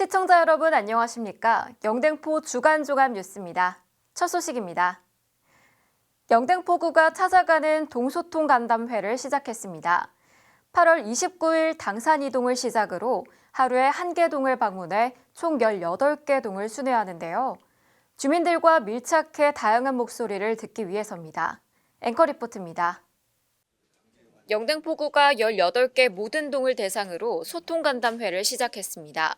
시청자 여러분 안녕하십니까? 영등포 주간종합 뉴스입니다. 첫 소식입니다. 영등포구가 찾아가는 동소통 간담회를 시작했습니다. 8월 29일 당산 이동을 시작으로 하루에 1개 동을 방문해 총 18개 동을 순회하는데요. 주민들과 밀착해 다양한 목소리를 듣기 위해서입니다. 앵커 리포트입니다. 영등포구가 18개 모든 동을 대상으로 소통 간담회를 시작했습니다.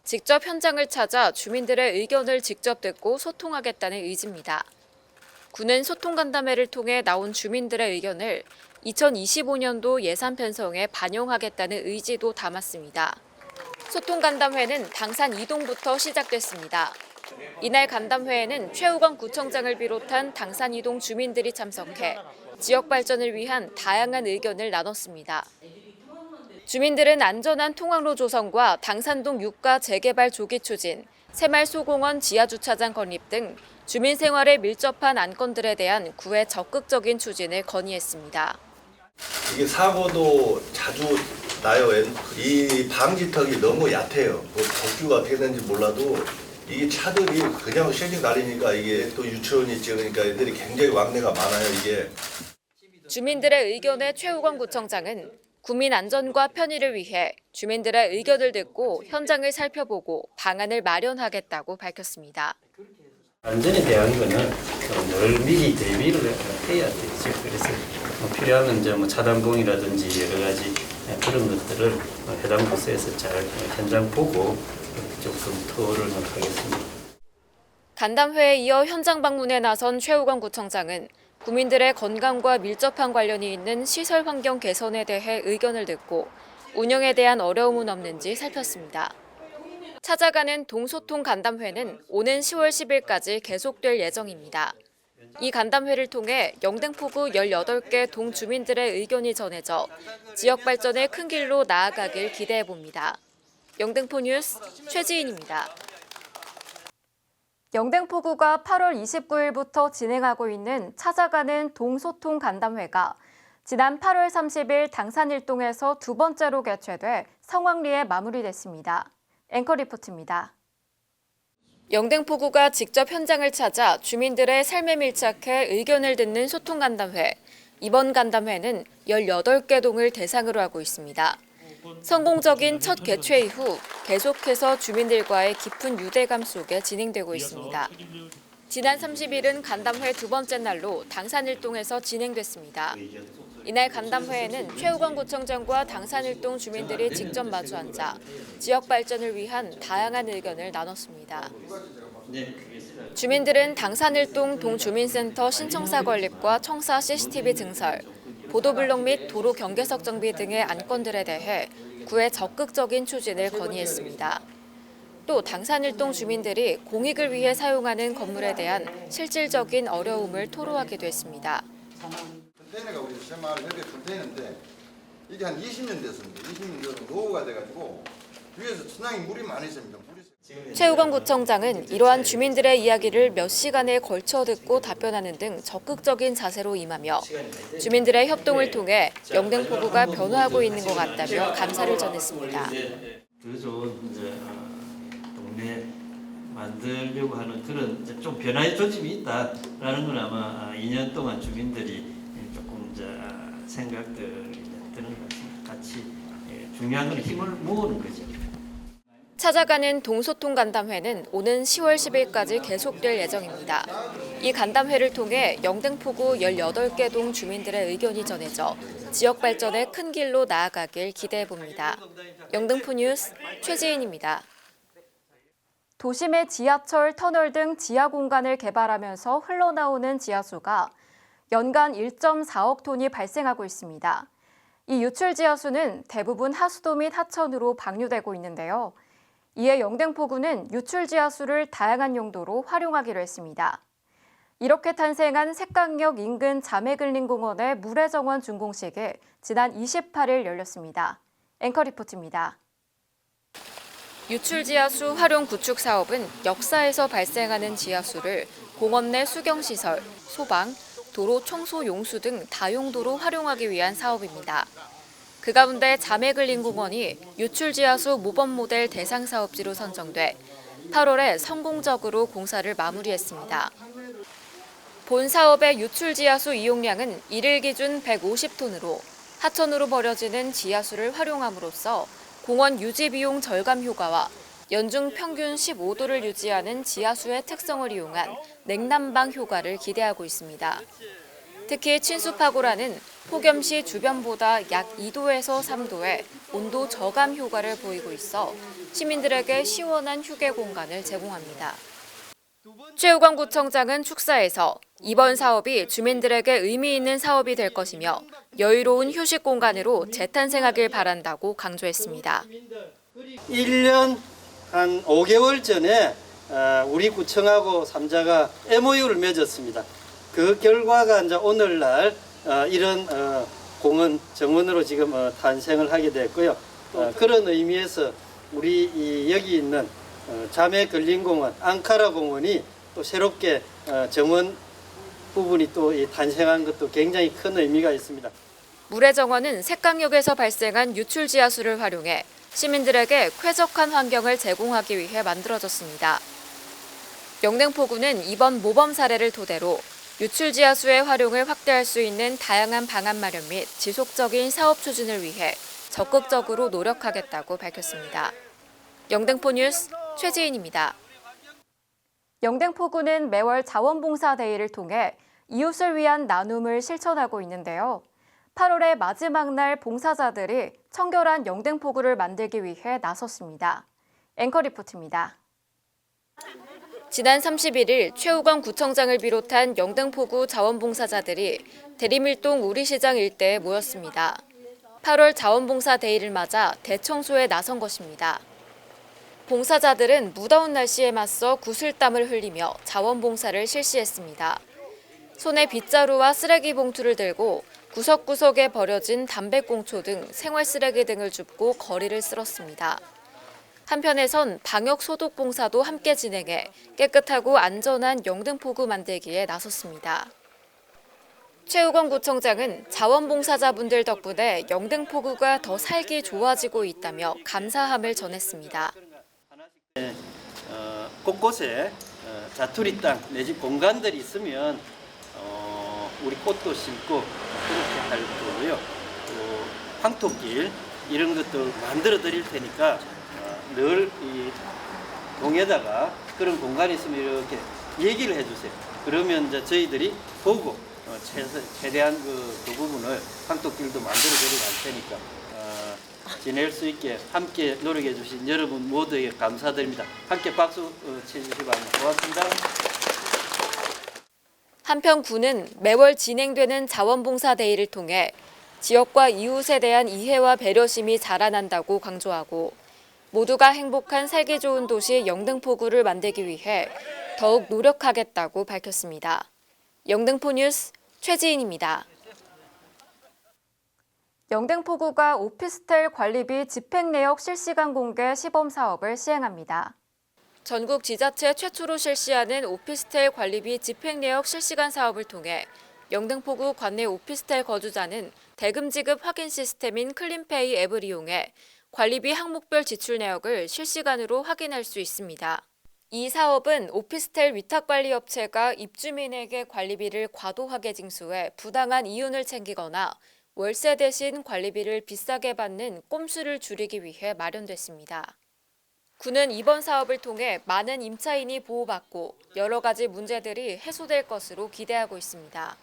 직접 현장을 찾아 주민들의 의견을 직접 듣고 소통하겠다는 의지입니다. 구는 소통 간담회를 통해 나온 주민들의 의견을 2025년도 예산 편성에 반영하겠다는 의지도 담았습니다. 소통 간담회는 당산 2동부터 시작됐습니다. 이날 간담회에는 최우건 구청장을 비롯한 당산 2동 주민들이 참석해 지역 발전을 위한 다양한 의견을 나눴습니다. 주민들은 안전한 통학로 조성과 당산동 유가 재개발 조기 추진, 새마을소공원 지하주차장 건립 등 주민 생활에 밀접한 안건들에 대한 구의 적극적인 추진을 건의했습니다. 이게 사고도 자주 나요. 이 방지턱이 너무 얕아요. 뭐 복규가 어떻게 되는지 몰라도 이게 차들이 그냥 쉐딩 달리니까 이게 또 유치원이 있지 그러니까 애들이 굉장히 왕래가 많아요. 이게. 주민들의 의견에 최우건 구청장은 국민 안전과 편의를 위해 주민들의 의견을 듣고 현장을 살펴보고 방안을 마련하겠다고 밝혔습니다. 안전에 대한 거는 늘 미리 대비를 해야 되죠. 그래서 필요하면 이제 차단봉이라든지 여러 가지 그런 것들을 해당 부서에서 잘 현장 보고 좀 검토를 하겠습니다. 간담회에 이어 현장 방문에 나선 최우건 구청장은 국민들의 건강과 밀접한 관련이 있는 시설 환경 개선에 대해 의견을 듣고 운영에 대한 어려움은 없는지 살폈습니다. 찾아가는 동소통 간담회는 오는 10월 10일까지 계속될 예정입니다. 이 간담회를 통해 영등포구 18개 동 주민들의 의견이 전해져 지역 발전의 큰 길로 나아가길 기대해 봅니다. 영등포 뉴스 최지인입니다. 영등포구가 8월 29일부터 진행하고 있는 찾아가는 동소통 간담회가 지난 8월 30일 당산 1동에서 두 번째로 개최돼 성황리에 마무리됐습니다. 앵커 리포트입니다. 영등포구가 직접 현장을 찾아 주민들의 삶에 밀착해 의견을 듣는 소통 간담회. 이번 간담회는 18개 동을 대상으로 하고 있습니다. 성공적인 첫 개최 이후 계속해서 주민들과의 깊은 유대감 속에 진행되고 있습니다. 지난 30일은 간담회 두 번째 날로 당산 1동에서 진행됐습니다. 이날 간담회에는 최우건 구청장과 당산 1동 주민들이 직접 마주 앉아 지역 발전을 위한 다양한 의견을 나눴습니다. 주민들은 당산 1동 동주민센터 신청사 건립과 청사 CCTV 증설, 보도블록 및 도로 경계석 정비 등의 안건들에 대해 구의 적극적인 추진을 건의했습니다. 또 당산 1동 주민들이 공익을 위해 사용하는 건물에 대한 실질적인 어려움을 토로하기도 했습니다. 컨테이너가 우리 새마을 협의 컨테이너인데 이게 한 20년 됐습니다. 20년 전에 노후가 돼가지고 위에서 천장에 물이 많이 있습니다. 최우건 구청장은 이러한 주민들의 이야기를 몇 시간에 걸쳐 듣고 답변하는 등 적극적인 자세로 임하며 주민들의 협동을 통해 영등포구가 변화하고 있는 것 같다며 감사를 전했습니다. 더 좋은 동네 만들려고 하는 그런 좀 변화의 조짐이 있다라는 건 아마 2년 동안 주민들이 조금 생각들이 드는 것 같습니다. 같이 중요한 건 힘을 모으는 거죠. 찾아가는 동소통 간담회는 오는 10월 10일까지 계속될 예정입니다. 이 간담회를 통해 영등포구 18개 동 주민들의 의견이 전해져 지역 발전의 큰 길로 나아가길 기대해 봅니다. 영등포 뉴스 최지인입니다. 도심의 지하철, 터널 등 지하 공간을 개발하면서 흘러나오는 지하수가 연간 1.4억 톤이 발생하고 있습니다. 이 유출 지하수는 대부분 하수도 및 하천으로 방류되고 있는데요. 이에 영등포구는 유출 지하수를 다양한 용도로 활용하기로 했습니다. 이렇게 탄생한 색강역 인근 자매근린공원의 물회정원 준공식이 지난 28일 열렸습니다. 앵커 리포트입니다. 유출 지하수 활용 구축 사업은 역사에서 발생하는 지하수를 공원 내 수경시설, 소방, 도로 청소 용수 등 다용도로 활용하기 위한 사업입니다. 그 가운데 자매근린공원이 유출지하수 모범 모델 대상 사업지로 선정돼 8월에 성공적으로 공사를 마무리했습니다. 본 사업의 유출지하수 이용량은 1일 기준 150톤으로 하천으로 버려지는 지하수를 활용함으로써 공원 유지 비용 절감 효과와 연중 평균 15도를 유지하는 지하수의 특성을 이용한 냉난방 효과를 기대하고 있습니다. 특히 친수파고라는 폭염시 주변보다 약 2도에서 3도의 온도 저감 효과를 보이고 있어 시민들에게 시원한 휴게 공간을 제공합니다. 최우관 구청장은 축사에서 이번 사업이 주민들에게 의미 있는 사업이 될 것이며 여유로운 휴식 공간으로 재탄생하길 바란다고 강조했습니다. 1년 한 5개월 전에 우리 구청하고 삼자가 MOU를 맺었습니다. 그 결과가 이제 오늘날 이런 공원 정원으로 지금 탄생을 하게 됐고요. 그런 의미에서 우리 여기 있는 자매근린공원, 앙카라 공원이 또 새롭게 정원 부분이 또 탄생한 것도 굉장히 큰 의미가 있습니다. 물의 정원은 색강역에서 발생한 유출지하수를 활용해 시민들에게 쾌적한 환경을 제공하기 위해 만들어졌습니다. 영등포구는 이번 모범 사례를 토대로 유출지하수의 활용을 확대할 수 있는 다양한 방안 마련 및 지속적인 사업 추진을 위해 적극적으로 노력하겠다고 밝혔습니다. 영등포 뉴스 최지인입니다. 영등포구는 매월 자원봉사데이를 통해 이웃을 위한 나눔을 실천하고 있는데요. 8월의 마지막 날 봉사자들이 청결한 영등포구를 만들기 위해 나섰습니다. 앵커 리포트입니다. 지난 31일 최우관 구청장을 비롯한 영등포구 자원봉사자들이 대림일동 우리시장 일대에 모였습니다. 8월 자원봉사데이를 맞아 대청소에 나선 것입니다. 봉사자들은 무더운 날씨에 맞서 구슬땀을 흘리며 자원봉사를 실시했습니다. 손에 빗자루와 쓰레기 봉투를 들고 구석구석에 버려진 담배꽁초 등 생활쓰레기 등을 줍고 거리를 쓸었습니다. 한편에선 방역 소독 봉사도 함께 진행해 깨끗하고 안전한 영등포구 만들기에 나섰습니다. 최우건 구청장은 자원봉사자분들 덕분에 영등포구가 더 살기 좋아지고 있다며 감사함을 전했습니다. 곳곳에 자투리 땅 내지 공간들이 있으면 우리 꽃도 심고 그렇게 할 거고요. 또 황토길 이런 것도 만들어 드릴 테니까 늘 이 동에다가 그런 공간이 있으면 이렇게 얘기를 해주세요. 그러면 이제 저희들이 보고 최대한 그 부분을 황토길도 만들어 드리고 할 테니까 지낼 수 있게 함께 노력해 주신 여러분 모두에게 감사드립니다. 함께 박수 쳐주시기 바랍니다. 고맙습니다. 한편 구는 매월 진행되는 자원봉사데이를 통해 지역과 이웃에 대한 이해와 배려심이 자라난다고 강조하고 모두가 행복한 살기 좋은 도시 영등포구를 만들기 위해 더욱 노력하겠다고 밝혔습니다. 영등포 뉴스 최지인입니다. 영등포구가 오피스텔 관리비 집행내역 실시간 공개 시범 사업을 시행합니다. 전국 지자체 최초로 실시하는 오피스텔 관리비 집행내역 실시간 사업을 통해 영등포구 관내 오피스텔 거주자는 대금 지급 확인 시스템인 클린페이 앱을 이용해 관리비 항목별 지출 내역을 실시간으로 확인할 수 있습니다. 이 사업은 오피스텔 위탁관리업체가 입주민에게 관리비를 과도하게 징수해 부당한 이윤을 챙기거나 월세 대신 관리비를 비싸게 받는 꼼수를 줄이기 위해 마련됐습니다. 구는 이번 사업을 통해 많은 임차인이 보호받고 여러 가지 문제들이 해소될 것으로 기대하고 있습니다.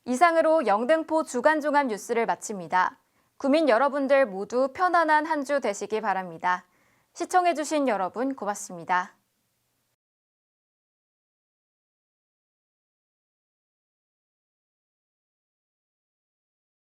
이상으로 영등포 주간종합 뉴스를 마칩니다. 구민 여러분들 모두 편안한 한 주 되시기 바랍니다. 시청해주신 여러분 고맙습니다.